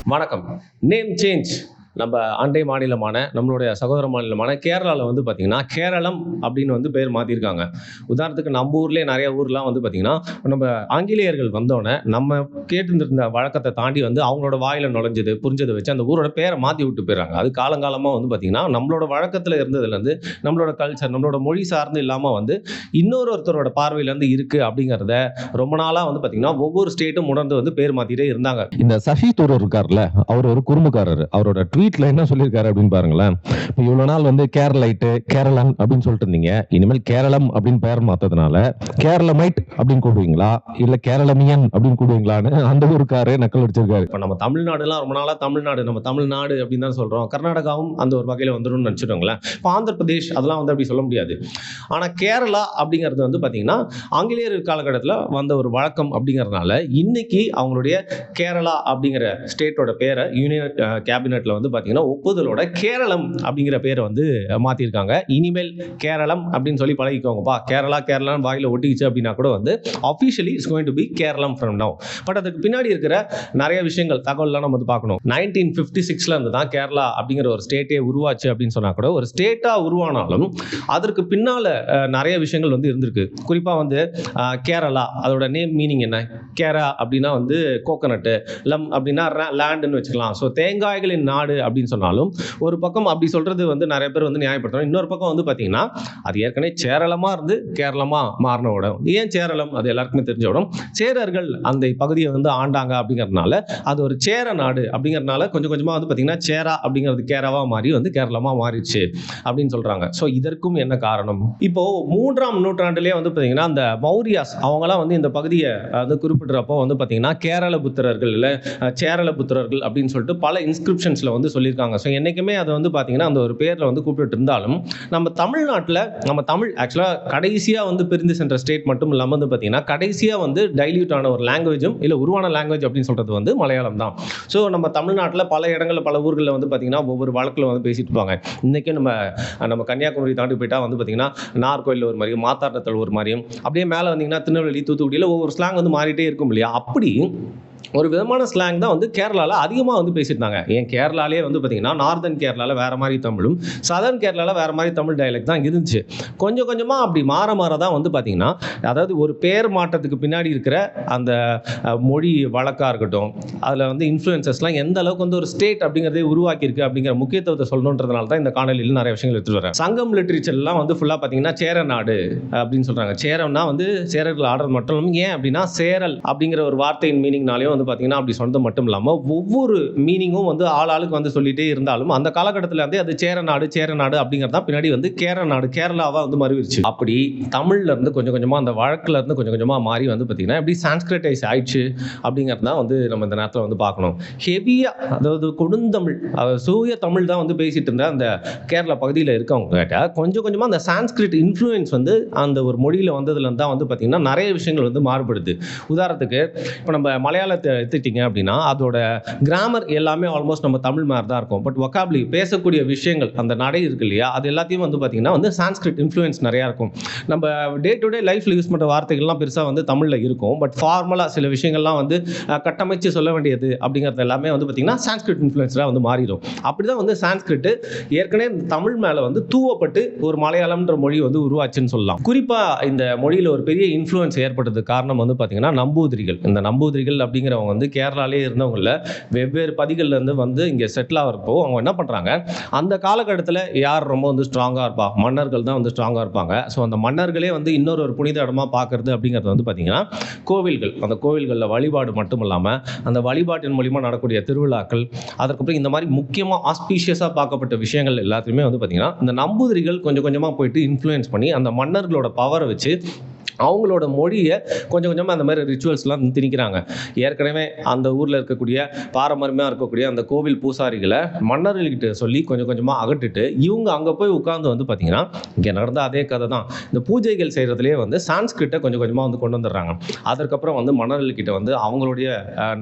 வணக்கம். Name change நம்ம அண்டை மாநிலமான நம்மளுடைய சகோதர மாநிலமான கேரளாவில் வந்து பார்த்தீங்கன்னா, கேரளம் அப்படின்னு வந்து பேர் மாத்திருக்காங்க. உதாரணத்துக்கு நம்ம ஊர்லயே நெறைய ஊர்லாம் வந்து பார்த்தீங்கன்னா, நம்ம ஆங்கிலேயர்கள் வந்தோனே, நம்ம கேட்டுருந்த வழக்கத்த தாண்டி வந்து அவங்களோட வாயில நுழைஞ்சது, புரிஞ்சத வச்சு அந்த ஊரோட பேர மாத்தி விட்டு போயிர்றாங்க. அது காலங்காலமா வந்து பார்த்தீங்கன்னா, நம்மளோட வழக்கத்துல இருந்ததுலருந்து, நம்மளோட கல்ச்சர், நம்மளோட மொழி சார்ந்து இல்லாம வந்து, இன்னொருத்தரோட பார்வையிலருந்து இருக்கு அப்படிங்கிறத ரொம்ப நாளா வந்து பார்த்தீங்கன்னா, ஒவ்வொரு ஸ்டேட்டும் உணர்ந்து வந்து பேர் மாத்திட்டே இருந்தாங்க. இந்த சசி தரூர் இருக்கார்ல, அவர் ஒரு குறும்புக்காரர். அவரோட ட்வீட்ல என்ன சொல்லியிருக்காரு அப்படின்னு பாருங்களேன். இவ்வளவு நாள் வந்து கேரளைட்டு, கேரளன் அப்படின்னு சொல்லிட்டு இருந்தீங்க. இனிமேல் கேரளம் அப்படின்னு பெயர் மாத்ததுனால கேரளமைட் அப்படின்னு கூடுவீங்களா, இல்ல கேரளமியன் அப்படின்னு கூடுவீங்களான்னு அந்த ஊருக்காரே நக்கல் அடிச்சிருக்காரு. இப்ப நம்ம தமிழ்நாடுலாம் ரொம்ப நாளா தமிழ்நாடு, நம்ம தமிழ்நாடு அப்படின்னு தான் சொல்றோம். கர்நாடகாவும் அந்த ஒரு வகையில வந்துரும்னு நினைச்சுக்கோங்களேன். இப்ப ஆந்திர பிரதேஷ் அதெல்லாம் வந்து அப்படி சொல்ல முடியாது. ஆனா கேரளா அப்படிங்கிறது வந்து பார்த்தீங்கன்னா, ஆங்கிலேயர் காலகட்டத்தில வந்த ஒரு வழக்கம் அப்படிங்கிறதுனால, இன்னைக்கு அவங்களுடைய கேரளா அப்படிங்கிற ஸ்டேட்டோட பேர யூனியன் கேபினெட்ல வந்து பார்த்தீங்கன்னா, ஒப்புதலோட கேரளம் அப்படிங்கிற பேர வந்து மாத்திருக்காங்க. இனிமேல் கேரளம் அப்படின்னு சொல்லி பழகிக்கோங்கப்பா. கேரளா கேரளான்னு வாயில ஒட்டிக்கிச்சு அப்படின்னா கூட வந்து officially it's going to be Keralam from now. But அதுக்கு பின்னாடி இருக்கிற நிறைய விஷயங்கள் தகவல்லாம் நம்ம வந்து பார்க்கணும். 1956ல இருந்து தான் கேரளா அப்படிங்கிற ஒரு ஸ்டேட்டே உருவாச்சு அப்படின்னு சொன்னா கூட, ஒரு ஸ்டேட்டா உருவானாலும் அதற்கு பின்னால நிறைய விஷயங்கள் வந்து இருந்திருக்கு. குறிப்பா வந்து கேரளா அதோட நேம் மீனிங் என்ன? கேரா அப்படின்னா வந்து கோகனட்டு, லம் அப்படின்னா லேண்டுன்னு வச்சுக்கலாம். ஸோ தேங்காய்களின் நாடு அப்படின்னு சொன்னாலும் ஒரு பக்கம் அப்படி சொல்றது வந்து நிறைய பேர் வந்து நியாயப்படுத்துறாங்க. இன்னொரு பக்கம் வந்து பார்த்தீங்கன்னா, அது ஏற்கனவே சேரளமா இருந்து கேரளமா மாறின இடம். ஏன் சேரளம்? அது எல்லாருக்குமே தெரிஞ்ச இடம். சேரர்கள் அந்த பகுதியை வந்து ஆண்டாங்க அப்படிங்கிறதுனால அது ஒரு சேர நாடு அப்படிங்கிறதுனால கொஞ்சம் கொஞ்சமா வந்து பார்த்தீங்கன்னா, சேரா அப்படிங்கிறது கேராவா மாறி வந்து கேரளமா மாறிடுச்சு அப்படின்னு சொல்றாங்க. ஸோ இதற்கும் என்ன காரணம்? இப்போ 3ஆம் நூற்றாண்டிலே வந்து பார்த்தீங்கன்னா, அந்த மௌரியாஸ் அவங்கலாம் வந்து இந்த பகுதியை வந்து குறிப்பிடுறப்போ வந்து பார்த்தீங்கன்னா, கேரள புத்திரர்கள் இல்ல சேரள புத்திரர்கள் அப்படின்னு சொல்லிட்டு பல இன்ஸ்கிரிப்ஷன்ஸ்ல வந்து சொல்லியிருக்காங்க. ஸோ என்னைக்குமே அதை வந்து பார்த்தீங்கன்னா, அந்த ஒரு பேர்ல வந்து கூப்பிட்டு இருந்தாலும், நம்ம தமிழ்நாட்டில் நம்ம தமிழ் ஆக்சுவலாக கடைசியாக வந்து பிரிந்து சென்ற ஸ்டேட் மட்டும் இல்லாமல் வந்து பார்த்தீங்கன்னா, கடைசியாக வந்து டைல்யூட் ஆன ஒரு லாங்குவேஜும் இல்லை உருவான லாங்குவேஜ் அப்படின்னு சொல்றது வந்து மலையாளம் தான். ஸோ நம்ம தமிழ்நாட்டில் பல இடங்களில் பல ஊர்களில் வந்து பார்த்தீங்கன்னா, ஒவ்வொரு வழக்கில் வந்து பேசிட்டு இருப்பாங்க. இன்றைக்கி நம்ம கன்னியாகுமரி தாண்டி போயிட்டா வந்து பார்த்தீங்கன்னா, நார்கோயிலில் ஒரு மாதிரியும் மாத்தாண்டத்தில் ஒரு மாதிரியும் அப்படியே மேலே வந்தீங்கன்னா திருநெல்வேலி தூத்துக்குடியில் ஒவ்வொரு ஸ்லாங் வந்து மாறிட்டே இருக்கும் இல்லையா? அப்படி ஒரு விதமான ஸ்லாங் தான் வந்து கேரளாவில் அதிகமாக வந்து பேசியிருந்தாங்க. ஏன் கேரளாலே வந்து பார்த்தீங்கன்னா, நார்தன் கேரளாவில் வேறு மாதிரி தமிழும், சதர்ன் கேரளாவில் வேறு மாதிரி தமிழ் டயலெக்ட் தான் இருந்துச்சு. கொஞ்சம் கொஞ்சமாக அப்படி மாற தான் வந்து பார்த்தீங்கன்னா, அதாவது ஒரு பேர் மாற்றத்துக்கு பின்னாடி இருக்கிற அந்த மொழி வழக்காக இருக்கட்டும், அதில் வந்து இன்ஃப்ளூயன்சஸ்லாம் எந்த அளவுக்கு வந்து ஒரு ஸ்டேட் அப்படிங்கிறதே உருவாக்கியிருக்கு அப்படிங்கிற முக்கியத்துவத்தை சொல்லணுன்றதுனால தான் இந்த காணொலியில் நிறைய விஷயங்கள் எடுத்துகிட்டு வரேன். சங்கம் லிட்ரேச்சர்லாம் வந்து ஃபுல்லாக பார்த்தீங்கன்னா சேர நாடு அப்படின்னு சொல்கிறாங்க. சேரம்னா வந்து சேரர்கள் ஆடுறது மட்டும் இல்லாமல், ஏன் அப்படின்னா சேரல் அப்படிங்கிற ஒரு வார்த்தையின் மீனிங்னாலேயும் வந்து பார்த்தீங்கன்னா அப்படி சொன்னது மட்டும் இல்லாமல் ஒவ்வொரு மீனிங்கும் வந்து ஆளுக்கு வந்து சொல்லிட்டே இருந்தாலும் அந்த காலகட்டத்தில் வந்து அது சேர நாடு அப்படிங்கிறது தான் பின்னாடி வந்து கேரளாவாக வந்து மறுவிருச்சு. அப்படி தமிழ்ல இருந்து கொஞ்சம் கொஞ்சமாக அந்த வழக்கில் இருந்து கொஞ்சம் கொஞ்சமாக மாறி வந்து பார்த்தீங்கன்னா எப்படி சான்ஸ்கிரிட்டைஸ் ஆயிடுச்சு அப்படிங்கிறது தான் வந்து நம்ம இந்த நேரத்தில் வந்து பார்க்கணும். ஹெவியாக அதாவது கொடுந்தமிழ் சூய தமிழ் தான் வந்து பேசிட்டு இருந்த அந்த கேரளா பகுதியில் இருக்கவங்க கிட்ட கொஞ்சம் கொஞ்சமாக அந்த சான்ஸ்கிரிட் இன்ஃப்ளூயன்ஸ் வந்து அந்த ஒரு மொழியில் வந்ததுலேருந்து தான் வந்து பார்த்தீங்கன்னா நிறைய விஷயங்கள் வந்து மாறுபடுது. உதாரணத்துக்கு இப்போ நம்ம மலையாளத்தை எடுத்துட்டீங்க அப்படின்னா அதோட கிராமர் எல்லாமே ஆல்மோஸ்ட் நம்ம தமிழ் மாதிரி தான் இருக்கும். பட் வொக்காபுலரி பேசக்கூடிய விஷயங்கள் அந்த நடை இருக்கு இல்லையா, அது எல்லாத்தையும் வந்து பார்த்தீங்கன்னா வந்து சான்ஸ்கிரிட் இன்ஃப்ளூயன்ஸ் நிறையா இருக்கும். நம்ம டே டு டே லைஃப்பில் யூஸ் பண்ணுற வார்த்தைகள்லாம் பெருசாக வந்து தமிழில் இருக்கும். பட் ஃபார்மலாக சில விஷயங்கள்லாம் வந்து கட்டமைச்சு சொல்ல வேண்டியது அப்படிங்கிறது எல்லாமே வந்து பார்த்தீங்கன்னா சான்ஸ்கிரிட் இன்ஃப்ளூயன்ஸாக வந்து மாறிடும். அப்படி தான் வந்து சான்ஸ்கிரிட் ஏற்கனவே தமிழ் மேலே வந்து தூவப்பட்டு ஒரு மலையாளம்ன்ற மொழி வந்து உருவாச்சுன்னு சொல்லலாம். குறிப்பாக இந்த மொழியில் ஒரு பெரிய இன்ஃப்ளூயன்ஸ் ஏற்பட்டது காரணம் வந்து பார்த்தீங்கன்னா நம்பூதிரிகள். இந்த நம்பூதிரிகள் அப்படிங்கிறவங்க வந்து கேரளாலே இருந்தவங்கள வெவ்வேறு பதிகள்ல இருந்து வந்து இங்கே செட்டில் ஆகிறப்போ அவங்க என்ன பண்ணுறாங்க, அந்த காலகட்டத்தில் யார் ரொம்ப வந்து ஸ்ட்ராங்காக இருப்பா, மன்னர்கள் தான் வந்து ஸ்ட்ராங்காக இருப்பாங்க. ஸோ அந்த மன்னர்களே வந்து இன்னொரு புனித இடமா பார்க்கறது அப்படிங்கிறது வந்து பார்த்தீங்கன்னா கோவில்கள். அந்த கோவில்களில் வழிபாடு மட்டும் இல்லாமல் அந்த வழிபாட்டின் மூலிமா நடக்கூடிய திருவிழாக்கள், அதற்கப்புறம் இந்த மாதிரி முக்கியமாக ஆஸ்பீஷியஸாக பார்க்கப்பட்ட விஷயங்கள் எல்லாத்தையுமே வந்து பார்த்தீங்கன்னா இந்த நம்பூதிரிகள் கொஞ்சம் கொஞ்சமாக போயிட்டு இன்ஃப்ளூயன்ஸ் பண்ணி அந்த மன்னர்களோட பவரை வச்சு அவங்களோட மொழியை கொஞ்சம் கொஞ்சமாக அந்த மாதிரி ரிச்சுவல்ஸ்லாம் திணிக்கிறாங்க. ஏற்கனவே அந்த ஊரில் இருக்கக்கூடிய பாரம்பரியமாக இருக்கக்கூடிய அந்த கோவில் பூசாரிகளை மன்னர்கள்கிட்ட சொல்லி கொஞ்சம் கொஞ்சமாக அகற்றிட்டு இவங்க அங்கே போய் உட்கார்ந்து வந்து பார்த்தீங்கன்னா இங்கே நடந்த அதே கதை தான். இந்த பூஜைகள் செய்கிறதுலேயே வந்து சான்ஸ்கிரிட்டை கொஞ்சம் கொஞ்சமாக வந்து கொண்டு வந்துடுறாங்க. அதற்கப்புறம் வந்து மன்னர்கள்கிட்ட வந்து அவங்களுடைய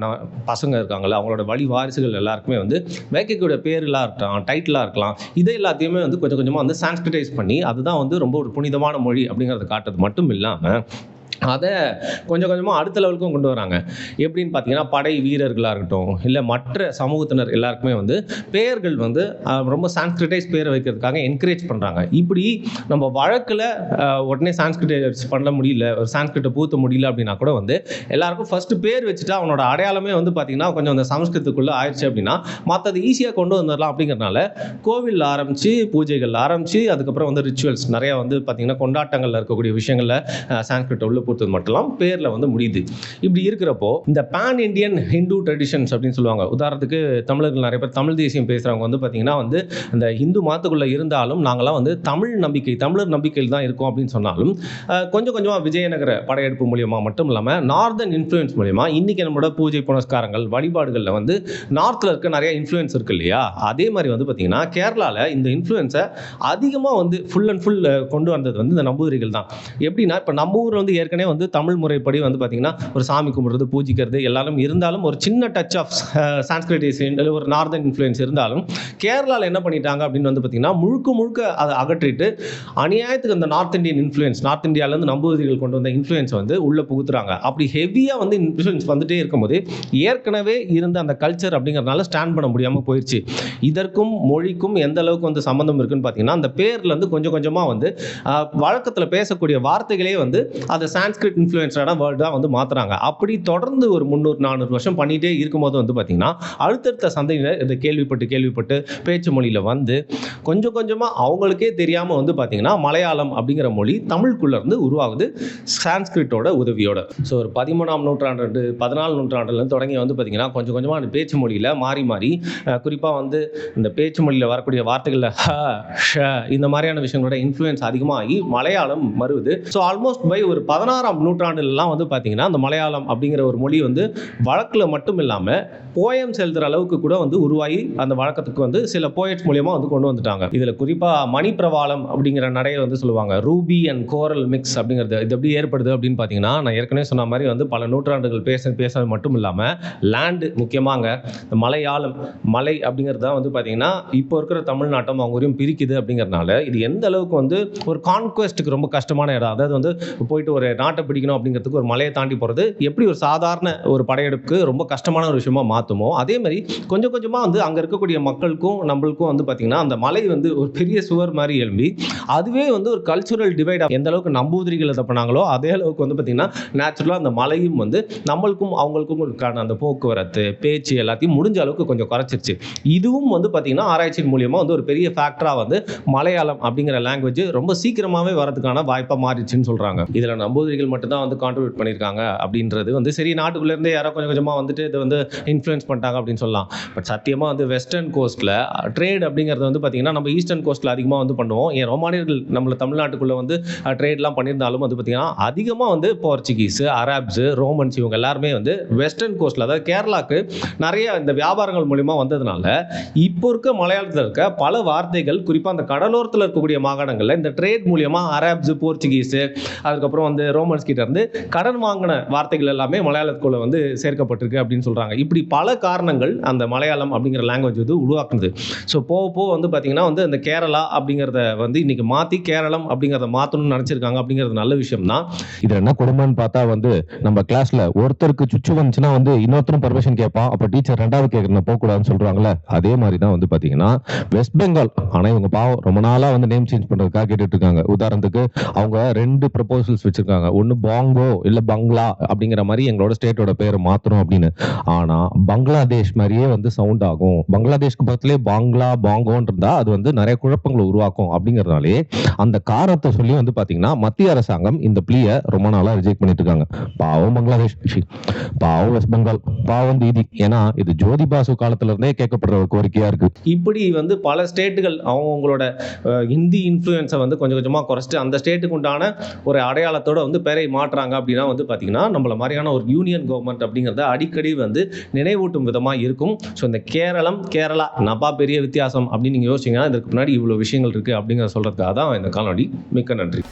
பசங்க இருக்காங்கல்ல, அவங்களோட வழி வாரிசுகள் எல்லாருக்குமே வந்து வைக்கக்கூடிய பேர்களாக இருக்கலாம், டைட்டிலாக இருக்கலாம், இதை எல்லாத்தையுமே வந்து கொஞ்சம் கொஞ்சமாக வந்து சான்ஸ்கிரிட்டைஸ் பண்ணி அதுதான் வந்து ரொம்ப ஒரு புனிதமான மொழி அப்படிங்கிறத காட்டுறது மட்டும் இல்லாமல் அதை கொஞ்சம் கொஞ்சமாக அடுத்த லெவலுக்கும் கொண்டு வராங்க. எப்படின்னு பார்த்தீங்கன்னா, படை வீரர்களாக இருக்கட்டும், இல்லை மற்ற சமூகத்தினர் எல்லாருக்குமே வந்து பெயர்கள் வந்து ரொம்ப சான்ஸ்கிரிட்டைஸ் பேரை வைக்கிறதுக்காக என்கரேஜ் பண்ணுறாங்க. இப்படி நம்ம வழக்கில் உடனே சான்ஸ்கிரிட்டைஸ் பண்ண முடியல, ஒரு சான்ஸ்கிரிட்டை பூத்த முடியல அப்படின்னா கூட வந்து எல்லாருக்கும் ஃபஸ்ட்டு பேர் வச்சுட்டா அவனோட அடையாளமே வந்து பார்த்தீங்கன்னா கொஞ்சம் அந்த சமஸ்கிருதத்துக்குள்ளே ஆயிடுச்சு அப்படின்னா மற்றது ஈஸியாக கொண்டு வந்துடலாம். அப்படிங்கிறனால கோவில் ஆரம்பித்து, பூஜைகள் ஆரம்பித்து, அதுக்கப்புறம் வந்து ரிச்சுவல்ஸ் நிறையா வந்து பார்த்தீங்கன்னா கொண்டாட்டங்களில் இருக்கக்கூடிய விஷயங்களில் சான்ஸ்கிரிட்டை உள்ள பொறுத்தது மட்டும் பேர்ல வந்து முடியுது. இப்படி இருக்கிறப்போ இந்த பேன் இண்டியன் ஹிந்து ட்ரெடிஷன்ஸ் அப்படின்னு சொல்லுவாங்க. உதாரணத்துக்கு தமிழர்கள் நிறைய பேர் தமிழ் தேசியம் பேசுறவங்க வந்து பார்த்தீங்கன்னா வந்து இந்த ஹிந்து மதத்துக்குள்ள இருந்தாலும் நாங்களாம் வந்து தமிழ் நம்பிக்கை, தமிழர் நம்பிக்கையில் தான் இருக்கோம் அப்படின்னு சொன்னாலும் கொஞ்சம் கொஞ்சமாக விஜயநகர படையெடுப்பு மூலியமாக மட்டும் இல்லாமல் நார்தன் இன்ஃப்ளூயன்ஸ் மூலியமா இன்னைக்கு நம்மளோட பூஜை புனஸ்காரங்கள் வழிபாடுகளில் வந்து நார்த்தில் இருக்க நிறைய இன்ஃப்ளூயன்ஸ் இருக்கு இல்லையா? அதே மாதிரி வந்து பார்த்தீங்கன்னா கேரளாவில் இந்த இன்ஃப்ளூயன்ஸை அதிகமாக வந்து ஃபுல் அண்ட் ஃபுல் கொண்டு வந்தது வந்து இந்த நம்பூதிரிகள் தான். எப்படின்னா இப்போ நம்ம ஊரில் வந்து ஏற்கனவே வந்து தமிழ் முறைப்படி வந்து பார்த்தீங்கன்னா ஒரு சாமி கும்பிட்றது, பூஜிக்கிறது எல்லாரும் இருந்தாலும் ஒரு சின்ன டச் ஆஃப் சான்ஸ்கிரிட்டைசேஷன் இல்லை ஒரு நார்தன் இன்ஃப்ளூயன்ஸ் இருந்தாலும் கேரளாவில் என்ன பண்ணிட்டாங்க அப்படின்னு வந்து பார்த்தீங்கன்னா முழுக்க முழுக்க அதை அகற்றிட்டு அநியாயத்துக்கு அந்த நார்த் இந்தியன் இன்ஃப்ளூயன்ஸ், நார்த் இந்தியாவிலேருந்து நம்பூதிரிகள் கொண்டு வந்த இன்ஃப்ளூயன்ஸ் வந்து உள்ளே புகுத்துறாங்க. அப்படி ஹெவியாக வந்து இன்ஃப்ளூயன்ஸ் வந்துட்டே இருக்கும்போது ஏற்கனவே இருந்த அந்த கல்ச்சர் அப்படிங்கிறதுனால ஸ்டாண்ட் பண்ண முடியாமல் போயிடுச்சு. இதற்கும் மொழிக்கும் எந்த அளவுக்கு வந்து சம்மந்தம் இருக்குன்னு பார்த்தீங்கன்னா அந்த பேர்ல இருந்து கொஞ்சம் கொஞ்சமாக வந்து வழக்கத்தில் பேசக்கூடிய வார்த்தைகளே வந்து அதை சான்ஸ்கிரிட் இன்ஃப்ளூயன்ஸான வேர்டாக வந்து மாற்றுறாங்க. அப்படி தொடர்ந்து ஒரு 300-400 வருஷம் பண்ணிகிட்டே இருக்கும்போது வந்து பார்த்திங்கன்னா அடுத்தடுத்த சந்தையினர் இதை கேள்விப்பட்டு பேச்சு மொழியில் வந்து கொஞ்சம் கொஞ்சமாக அவங்களுக்கே தெரியாமல் வந்து பார்த்திங்கன்னா மலையாளம் அப்படிங்கிற மொழி தமிழுக்குள்ளேருந்து உருவாகுது சான்ஸ்கிரிட்டோட உதவியோட. ஸோ ஒரு 13ஆம் நூற்றாண்டு 14 நூற்றாண்டுலேருந்து தொடங்கி வந்து பார்த்திங்கன்னா கொஞ்சம் கொஞ்சமாக அந்த பேச்சு மொழியில் மாறி மாறி குறிப்பாக வந்து இந்த பேச்சு மொழியில் வரக்கூடிய வார்த்தைகளில் ஹ ஷ இந்த மாதிரியான விஷயங்களோட இன்ஃப்ளூயன்ஸ் அதிகமாகி மலையாளம் மறுவுது. ஸோ ஆல்மோஸ்ட் பை ஒரு 16ஆம் நூற்றாண்டுலாம் வந்து பார்த்தீங்கன்னா அந்த மலையாளம் அப்படிங்கிற ஒரு மொழி வந்து வழக்கில் மட்டும் இல்லாமல் போயம்ஸ் எழுதுகிற அளவுக்கு கூட வந்து உருவாகி அந்த வழக்கத்துக்கு வந்து சில போயட்ஸ் மூலியமாக வந்து கொண்டு வந்துட்டாங்க. இதில் குறிப்பாக மணிப்பிரவாளம் அப்படிங்கிற நடையை வந்து சொல்லுவாங்க. ரூபி அண்ட் கோரல் மிக்ஸ் அப்படிங்கிறது இது எப்படி ஏற்படுது அப்படின்னு பார்த்தீங்கன்னா நான் ஏற்கனவே சொன்ன மாதிரி வந்து பல நூற்றாண்டுகள் பேச மட்டும் இல்லாமல் லேண்டு முக்கியமாங்க இந்த மலையாளம் மலை அப்படிங்கிறது தான் வந்து பார்த்தீங்கன்னா இப்போ இருக்கிற தமிழ்நாட்டம் அவங்க ஊரையும் பிரிக்குது. அப்படிங்கிறதுனால இது எந்த அளவுக்கு வந்து ஒரு கான்குவெஸ்ட்டுக்கு ரொம்ப கஷ்டமான இடம். அதாவது வந்து போயிட்டு ஒரு நாட்டை பிடிக்கணும் அப்படிங்கிறதுக்கு ஒரு மலையை தாண்டி போகிறது எப்படி ஒரு சாதாரண ஒரு படையெடுப்புக்கு ரொம்ப கஷ்டமான ஒரு விஷயமா மாற்றுமோ அதே மாதிரி கொஞ்சம் கொஞ்சமாக வந்து அங்கே இருக்கக்கூடிய மக்களுக்கும் நம்மளுக்கும் வந்து பார்த்திங்கன்னா அந்த மலை வந்து ஒரு பெரிய சுவர் மாதிரி எழும்பி அதுவே வந்து ஒரு கல்ச்சுரல் டிவைட். எந்த அளவுக்கு நம்பூதிரிகள் இதை பண்ணாங்களோ அதே அளவுக்கு வந்து பார்த்திங்கன்னா நேச்சுரலாக அந்த மலையும் வந்து நம்மளுக்கும் அவங்களுக்கும் அந்த போக்குவரத்து பேச்சு எல்லாத்தையும் முடிஞ்ச அளவுக்கு கொஞ்சம் குறைச்சிருச்சு. இதுவும் வந்து பார்த்திங்கன்னா ஆராய்ச்சியின் மூலியமாக வந்து ஒரு பெரிய ஃபேக்டராக வந்து மலையாளம் அப்படிங்கிற லாங்குவேஜ் ரொம்ப சீக்கிரமாகவே வரதுக்கான வாய்ப்பாக மாறிடுச்சுன்னு சொல்கிறாங்க. இதில் நம்பூதிரிகள் மட்டும்தான் வந்து கான்ட்ரிபியூட் பண்ணியிருக்காங்க அப்படின்றது வந்து சரி நாட்டுக்குள்ளேருந்தே யாரோ கொஞ்சம் கொஞ்சமாக வந்துட்டு இதை வந்து இன்ஃப்ளூயன்ஸ் பண்ணிட்டாங்க அப்படின்னு சொல்லலாம். பட் சத்தியமாக வந்து வெஸ்டர்ன் கோஸ்ட்டில் ட்ரேட் அப்படிங்கிறது வந்து பார்த்திங்கன்னா நம்ம ஈஸ்டர்ன் கோஸ்ட்டில் அதிகமாக வந்து பண்ணுவோம். ஏன் ரோமானியர்கள் நம்மள தமிழ்நாட்டுக்குள்ளே வந்து ட்ரேட்லாம் பண்ணியிருந்தாலும் வந்து பார்த்திங்கன்னா அதிகமாக வந்து போர்ச்சுகீஸு, அரேப்ஸு, ரோமன்ஸ் இவங்க எல்லாருமே வந்து வெஸ்டர்ன் கோஸ்ட்டில் அதாவது கேரளாவுக்கு நிறைய இந்த வியாபாரங்கள் மூலிமா வந்ததுனால இப்போ இருக்க மலையாளத்தில் இருக்க பல வார்த்தைகள் குறிப்பாக அந்த கடலோரத்தில் இருக்கக்கூடிய மாகாணங்களில் இந்த ட்ரேட் மூலியமாக அரேப்ஸு, போர்ச்சுகீஸு அதுக்கப்புறம் வந்து ரோமன்ஸ் கிட்ட இருந்து கடன் வாங்கின வார்த்தைகள் எல்லாமே மலையாளத்துக்குள்ள வந்து சேர்க்கப்பட்டிருக்கு அப்படின்னு சொல்கிறாங்க. இப்படி பல காரணங்கள் அந்த மலையாளம் அப்படிங்கிற லாங்குவேஜ் வந்து உருவாக்குது. ஸோ போக போக வந்து பார்த்தீங்கன்னா வந்து அந்த கேரளா அப்படிங்கிறத வந்து இன்னைக்கு மாற்றி கேரளம் அப்படிங்கிறத மாற்றணும்னு நினச்சிருக்காங்க. அப்படிங்கிறது நல்ல விஷயம் தான். இது என்ன கொடுமைன்னு பார்த்தா வந்து நம்ம கிளாஸ்ல ஒருத்தருக்கு சுச்சு வந்துச்சுன்னா வந்து இன்னொருத்தரும் பர்மிஷன் கேட்பான். அப்ப டீச்சர் ரெண்டாவது கேட்கறத போகக்கூடாதுன்னு சொல்றாங்களே அதே மாதிரி தான் வந்து பாத்தீங்கன்னா வெஸ்ட் பெங்கால். ஆனா இவங்க பாவம் ரொம்ப நாளா வந்து நேம் சேஞ்ச் பண்றதுக்காக கேட்டுட்டு இருக்காங்க. உதாரணத்துக்கு அவங்க 2 ப்ரொபோசல்ஸ் வச்சிருக்காங்க. ஒன்னு பாங்கோ இல்ல பங்களா அப்படிங்கிற மாதிரி எங்களோட ஸ்டேட்டோட பேரை மாத்தணும் அப்படின்னு. ஆனா பங்களாதேஷ் மாதிரியே வந்து சவுண்ட் ஆகும். பங்களாதேஷ்க்கு பக்கத்திலே பாங்களா பாங்கோன்னு இருந்தா அது வந்து நிறைய குழப்பங்களை உருவாக்கும். அப்படிங்கறதுனாலே அந்த காரணத்தை சொல்லி வந்து பாத்தீங்கன்னா மத்திய அரசாங்கம் இந்த பிளியை ரொம்ப நாளா ரிஜெக்ட் பண்ணிட்டு இருக்காங்க. பாவம் பங்களாதேஷ், பாவம் வெஸ்ட் பெங்கால், பாவம் தீதி. ஏன்னா இது ஜோதி பாசு காலத்துல இருந்தே கேட்கப்படுற ஒரு கோரிக்கையா இருக்கு. இப்படி வந்து பல ஸ்டேட்டுகள் அவங்களோட ஹிந்தி இன்ஃப்ளூயன்ஸை வந்து கொஞ்சம் கொஞ்சமாக குறைச்சிட்டு அந்த ஸ்டேட்டுக்கு உண்டான ஒரு அடையாளத்தோட வந்து பேரை மாற்றுறாங்க. அப்படின்னா வந்து பார்த்தீங்கன்னா நம்மள மாதிரியான ஒரு யூனியன் கவர்மெண்ட் அப்படிங்கிறத அடிக்கடி வந்து நினைவூட்டும் விதமாக இருக்கும். ஸோ இந்த கேரளா நபா பெரிய வித்தியாசம் அப்படின்னு நீங்கள் யோசிச்சிங்கன்னா இதற்கு முன்னாடி இவ்வளோ விஷயங்கள் இருக்குது அப்படிங்கிற சொல்கிறதுக்காக தான் இந்த காணொளி. மிக்க நன்றி.